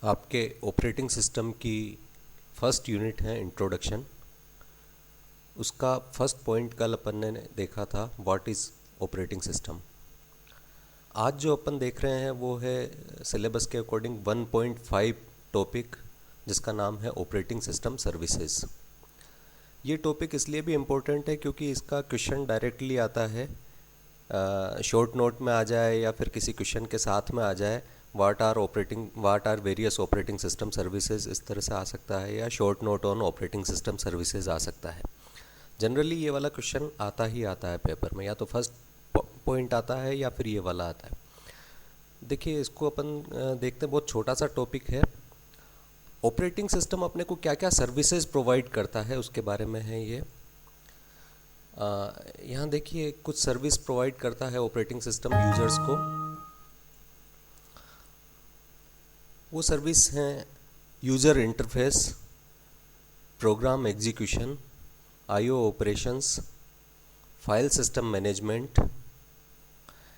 आपके operating system की first unit है इंट्रोडक्शन। उसका फर्स्ट पॉइंट कल अपन ने देखा था व्हाट इज़ ऑपरेटिंग सिस्टम। आज जो अपन देख रहे हैं वो है सिलेबस के अकॉर्डिंग 1.5 टॉपिक, जिसका नाम है ऑपरेटिंग सिस्टम सर्विसेज। ये टॉपिक इसलिए भी इम्पोर्टेंट है क्योंकि इसका क्वेश्चन डायरेक्टली आता है, शॉर्ट नोट में आ जाए या फिर किसी क्वेश्चन के साथ में आ जाए। What are various operating system services इस तरह से आ सकता है, या short note on operating system services आ सकता है। जनरली ये वाला क्वेश्चन आता ही आता है पेपर में, या तो फर्स्ट पॉइंट आता है या फिर ये वाला आता है। देखिए इसको अपन देखते हैं, बहुत छोटा सा टॉपिक है। ऑपरेटिंग सिस्टम अपने को क्या क्या सर्विसेज प्रोवाइड करता है उसके बारे में है ये। यहाँ देखिए कुछ सर्विस प्रोवाइड करता है ऑपरेटिंग सिस्टम यूजर्स को। वो सर्विस हैं user interface, program execution, IO operations, file system management.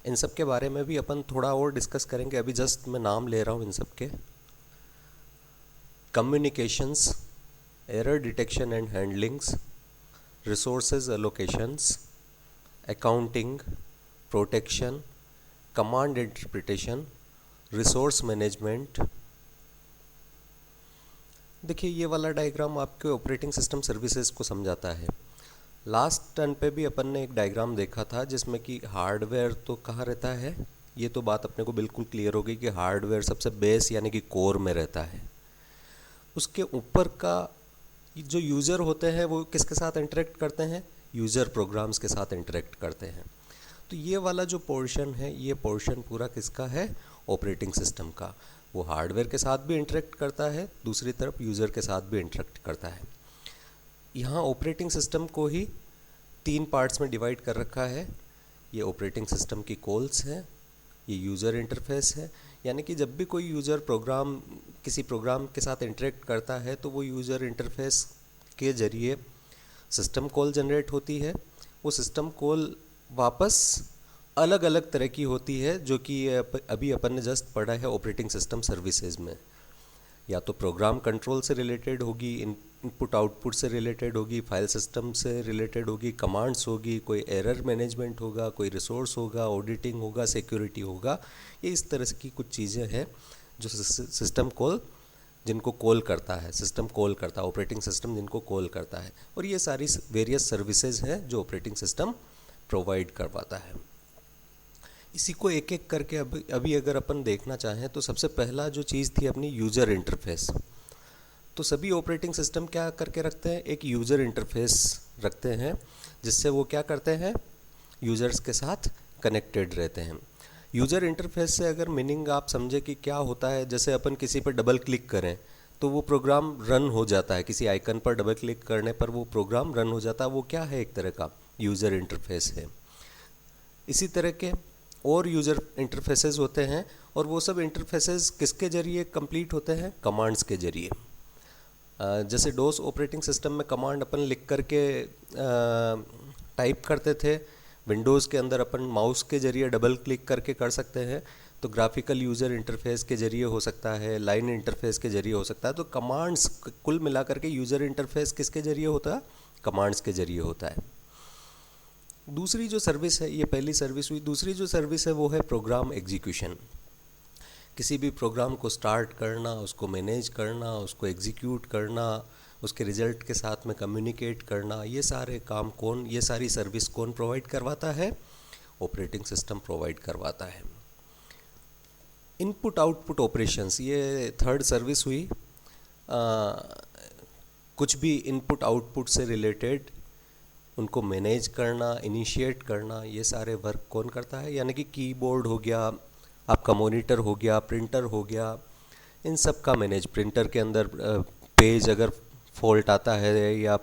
इन सब के बारे में भी अपन थोड़ा और डिस्कस करेंगे, अभी जस्ट मैं नाम ले रहा हूँ इन सब के। Communications, error detection and handlings, resources allocations, accounting, protection, command interpretation, resource management. देखिए ये वाला डायग्राम आपके ऑपरेटिंग सिस्टम सर्विसेज को समझाता है। लास्ट टर्न पे भी अपन ने एक डायग्राम देखा था जिसमें कि हार्डवेयर तो कहाँ रहता है, ये तो बात अपने को बिल्कुल क्लियर हो गई कि हार्डवेयर सबसे बेस यानी कि कोर में रहता है। उसके ऊपर का जो यूज़र होते हैं वो किसके साथ इंटरेक्ट करते हैं, यूज़र प्रोग्राम्स के साथ इंटरेक्ट करते हैं। तो ये वाला जो पोर्शन है, ये पोर्शन पूरा किसका है, ऑपरेटिंग सिस्टम का। वो हार्डवेयर के साथ भी इंटरेक्ट करता है, दूसरी तरफ यूज़र के साथ भी इंटरेक्ट करता है। यहाँ ऑपरेटिंग सिस्टम को ही 3 पार्ट्स में डिवाइड कर रखा है। ये ऑपरेटिंग सिस्टम की कॉल्स हैं, ये यूज़र इंटरफेस है, यानी कि जब भी कोई यूज़र किसी प्रोग्राम के साथ इंटरेक्ट करता है तो वो यूज़र इंटरफेस के ज़रिए सिस्टम कॉल जनरेट होती है। वो सिस्टम कॉल वापस अलग अलग तरह की होती है, जो कि अभी अपन ने जस्ट पढ़ा है ऑपरेटिंग सिस्टम सर्विसेज में। या तो प्रोग्राम कंट्रोल से रिलेटेड होगी, इनपुट आउटपुट से रिलेटेड होगी, फाइल सिस्टम से रिलेटेड होगी, कमांड्स होगी, कोई एरर मैनेजमेंट होगा, कोई रिसोर्स होगा, ऑडिटिंग होगा, सिक्योरिटी होगा। ये इस तरह की कुछ चीज़ें हैं जो सिस्टम कॉल जिनको कॉल करता है, सिस्टम कॉल करता है, ऑपरेटिंग सिस्टम जिनको कॉल करता है। और ये सारी वेरियस सर्विसेज हैं जो ऑपरेटिंग सिस्टम प्रोवाइड करवाता है। इसी को एक एक करके अभी अगर अपन देखना चाहें तो सबसे पहला जो चीज़ थी अपनी यूज़र इंटरफेस। तो सभी ऑपरेटिंग सिस्टम क्या करके रखते हैं, एक यूज़र इंटरफेस रखते हैं जिससे वो क्या करते हैं, यूज़र्स के साथ कनेक्टेड रहते हैं। यूज़र इंटरफेस से अगर मीनिंग आप समझे कि क्या होता है, जैसे अपन किसी पर डबल क्लिक करें तो वो प्रोग्राम रन हो जाता है, किसी आइकन पर डबल क्लिक करने पर वो प्रोग्राम रन हो जाता है। वो क्या है, एक तरह का यूज़र इंटरफेस है। इसी तरह के और यूज़र इंटरफेसेस होते हैं, और वो सब इंटरफेसेस किसके ज़रिए कंप्लीट होते हैं, कमांड्स के ज़रिए। जैसे डोस ऑपरेटिंग सिस्टम में कमांड अपन लिख करके टाइप करते थे, विंडोज़ के अंदर अपन माउस के ज़रिए डबल क्लिक करके कर सकते हैं। तो ग्राफिकल यूज़र इंटरफेस के ज़रिए हो सकता है, लाइन इंटरफेस के ज़रिए हो सकता है। तो कमांड्स कुल मिला करके यूज़र इंटरफेस किसके ज़रिए होता है, कमांड्स के ज़रिए होता है। दूसरी जो सर्विस है, ये पहली सर्विस हुई। दूसरी जो सर्विस है वो है प्रोग्राम एग्जीक्यूशन। किसी भी प्रोग्राम को स्टार्ट करना, उसको मैनेज करना, उसको एग्जीक्यूट करना, उसके रिजल्ट के साथ में कम्युनिकेट करना, ये सारे काम ये सारी सर्विस कौन प्रोवाइड करवाता है, ऑपरेटिंग सिस्टम प्रोवाइड करवाता है। इनपुट आउटपुट ऑपरेशंस, ये थर्ड सर्विस हुई। कुछ भी इनपुट आउटपुट से रिलेटेड उनको मैनेज करना, इनिशिएट करना, ये सारे वर्क कौन करता है, यानी कि कीबोर्ड हो गया, आपका मॉनिटर हो गया, प्रिंटर हो गया, इन सब का मैनेज। प्रिंटर के अंदर पेज अगर फॉल्ट आता है या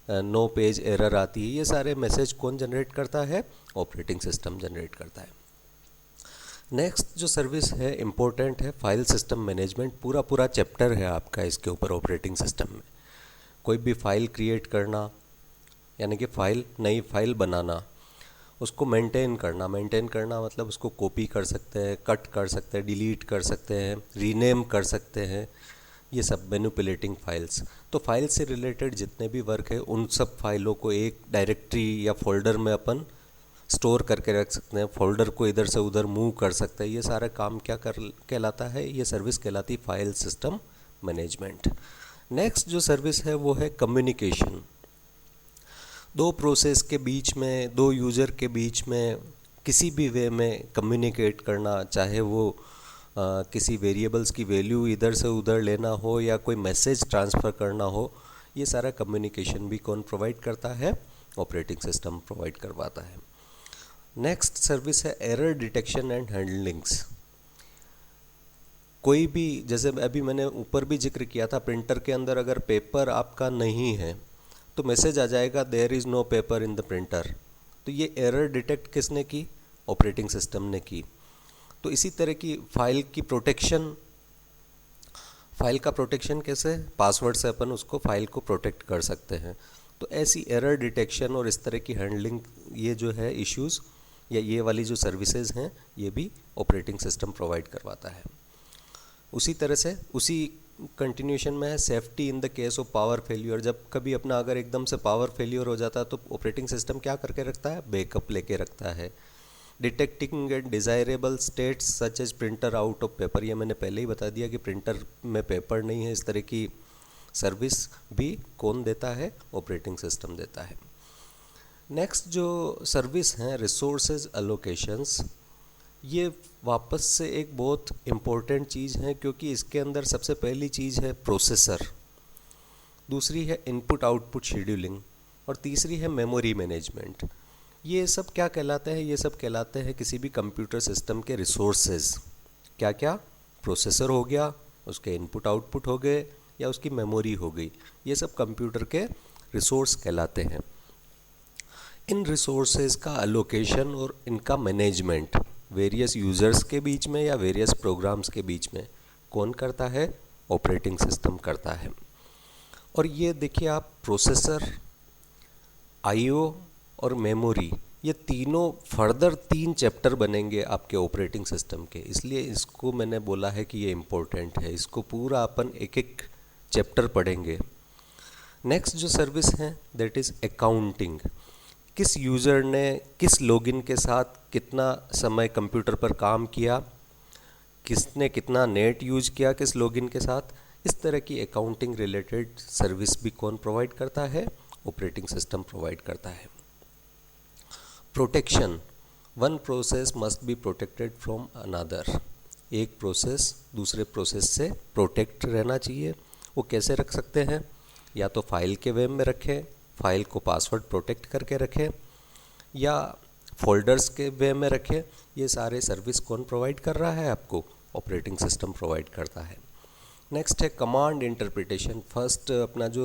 नो पेज एरर आती है, ये सारे मैसेज कौन जनरेट करता है, ऑपरेटिंग सिस्टम जनरेट करता है। नेक्स्ट जो सर्विस है इम्पोर्टेंट है, फाइल सिस्टम मैनेजमेंट। पूरा चैप्टर है आपका इसके ऊपर ऑपरेटिंग सिस्टम में। कोई भी फाइल क्रिएट करना, यानी कि नई फाइल बनाना, उसको मेंटेन करना मतलब उसको कॉपी कर सकते हैं, कट कर सकते हैं, डिलीट कर सकते हैं, रीनेम कर सकते हैं, ये सब मैनिपुलेटिंग फाइल्स। तो फाइल से रिलेटेड जितने भी वर्क है उन सब फाइलों को एक डायरेक्टरी या फोल्डर में अपन स्टोर करके रख सकते हैं, फोल्डर को इधर से उधर मूव कर सकते हैं। ये सारा काम क्या कर कहलाता है, ये सर्विस कहलाती फाइल सिस्टम मैनेजमेंट। नेक्स्ट जो सर्विस है वो है कम्युनिकेशन। दो प्रोसेस के बीच में, दो यूज़र के बीच में किसी भी वे में कम्युनिकेट करना, चाहे वो किसी वेरिएबल्स की वैल्यू इधर से उधर लेना हो या कोई मैसेज ट्रांसफ़र करना हो, ये सारा कम्युनिकेशन भी कौन प्रोवाइड करता है, ऑपरेटिंग सिस्टम प्रोवाइड करवाता है। नेक्स्ट सर्विस है एरर डिटेक्शन एंड हैंडलिंग्स। कोई भी, जैसे अभी मैंने ऊपर भी जिक्र किया था, प्रिंटर के अंदर अगर पेपर आपका नहीं है तो मैसेज आ जाएगा there is no paper in the printer. तो ये एरर डिटेक्ट किसने की, ऑपरेटिंग सिस्टम ने की। तो इसी तरह की फाइल की प्रोटेक्शन, फाइल का प्रोटेक्शन कैसे, पासवर्ड से अपन उसको फाइल को प्रोटेक्ट कर सकते हैं। तो ऐसी एरर डिटेक्शन और इस तरह की हैंडलिंग, ये जो है इश्यूज़ या ये वाली जो सर्विसेज हैं, ये भी ऑपरेटिंग सिस्टम प्रोवाइड करवाता है। उसी तरह से उसी कंटिन्यूशन में है safety in the case of power failure. जब कभी अपना अगर एकदम से पावर फेल्यूर हो जाता है तो ऑपरेटिंग सिस्टम क्या करके रखता है, बैकअप लेके रखता है। Detecting and desirable states such as printer out of paper, ये मैंने पहले ही बता दिया कि प्रिंटर में पेपर नहीं है, इस तरह की सर्विस भी कौन देता है, ऑपरेटिंग सिस्टम देता है। नेक्स्ट जो सर्विस हैं रिसोर्सेज एलोकेशंस, ये वापस से एक बहुत इम्पोर्टेंट चीज़ है, क्योंकि इसके अंदर सबसे पहली चीज़ है प्रोसेसर, दूसरी है इनपुट आउटपुट शेड्यूलिंग और तीसरी है मेमोरी मैनेजमेंट। ये सब क्या कहलाते हैं, ये सब कहलाते हैं किसी भी कंप्यूटर सिस्टम के रिसोर्सेज। क्या क्या, प्रोसेसर हो गया, उसके इनपुट आउटपुट हो गए या उसकी मेमोरी हो गई, ये सब कंप्यूटर के रिसोर्स कहलाते हैं। इन रिसोर्सेज का एलोकेशन और इनका मैनेजमेंट वेरियस यूज़र्स के बीच में या वेरियस प्रोग्राम्स के बीच में कौन करता है, ऑपरेटिंग सिस्टम करता है। और ये देखिए आप, प्रोसेसर, आईओ और मेमोरी, ये तीनों फर्दर 3 चैप्टर बनेंगे आपके ऑपरेटिंग सिस्टम के, इसलिए इसको मैंने बोला है कि ये इम्पोर्टेंट है, इसको पूरा अपन एक एक चैप्टर पढ़ेंगे। नेक्स्ट जो सर्विस है दैट इज़ अकाउंटिंग। किस यूज़र ने किस लॉगिन के साथ कितना समय कंप्यूटर पर काम किया, किसने कितना नेट यूज किया किस लॉगिन के साथ, इस तरह की अकाउंटिंग रिलेटेड सर्विस भी कौन प्रोवाइड करता है, ऑपरेटिंग सिस्टम प्रोवाइड करता है। Protection, one process must be protected from another. एक प्रोसेस दूसरे प्रोसेस से प्रोटेक्ट रहना चाहिए। वो कैसे रख सकते हैं, या तो फाइल के वे में रखें, फाइल को पासवर्ड प्रोटेक्ट करके रखें, या फोल्डर्स के वे में रखें। ये सारे सर्विस कौन प्रोवाइड कर रहा है आपको, ऑपरेटिंग सिस्टम प्रोवाइड करता है। नेक्स्ट है कमांड इंटरप्रिटेशन। फर्स्ट अपना जो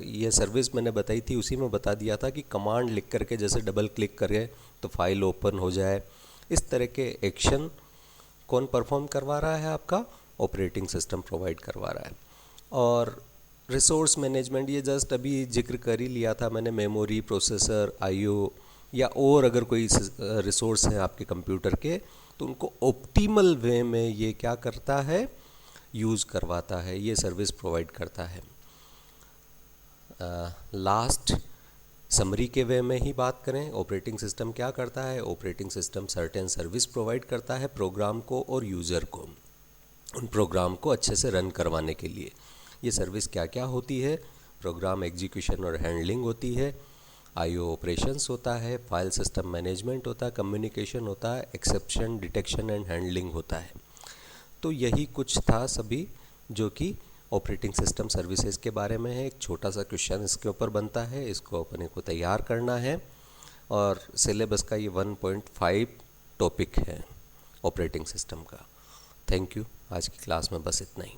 ये सर्विस मैंने बताई थी उसी में बता दिया था कि कमांड लिख करके जैसे डबल क्लिक करें तो फाइल ओपन हो जाए, इस तरह के एक्शन कौन परफॉर्म करवा रहा है आपका, ऑपरेटिंग सिस्टम प्रोवाइड करवा रहा है। और रिसोर्स मैनेजमेंट, ये जस्ट अभी जिक्र कर ही लिया था मैंने, मेमोरी, प्रोसेसर, आईओ या और अगर कोई रिसोर्स हैं आपके कंप्यूटर के तो उनको ऑप्टिमल वे में ये क्या करता है, यूज़ करवाता है, ये सर्विस प्रोवाइड करता है। लास्ट समरी के वे में ही बात करें, ऑपरेटिंग सिस्टम क्या करता है, operating system certain service provide करता है प्रोग्राम को और यूज़र को, उन प्रोग्राम को अच्छे से रन करवाने के लिए। ये सर्विस क्या क्या होती है, प्रोग्राम एग्जीक्यूशन और हैंडलिंग होती है, आईओ ऑपरेशंस होता है, फाइल सिस्टम मैनेजमेंट होता है, कम्युनिकेशन होता है, एक्सेप्शन डिटेक्शन एंड हैंडलिंग होता है। तो यही कुछ था सभी जो कि ऑपरेटिंग सिस्टम सर्विसेज के बारे में है। एक छोटा सा क्वेश्चन इसके ऊपर बनता है, इसको अपने को तैयार करना है और सिलेबस का ये 1.5 टॉपिक है ऑपरेटिंग सिस्टम का। थैंक यू, आज की क्लास में बस इतना ही।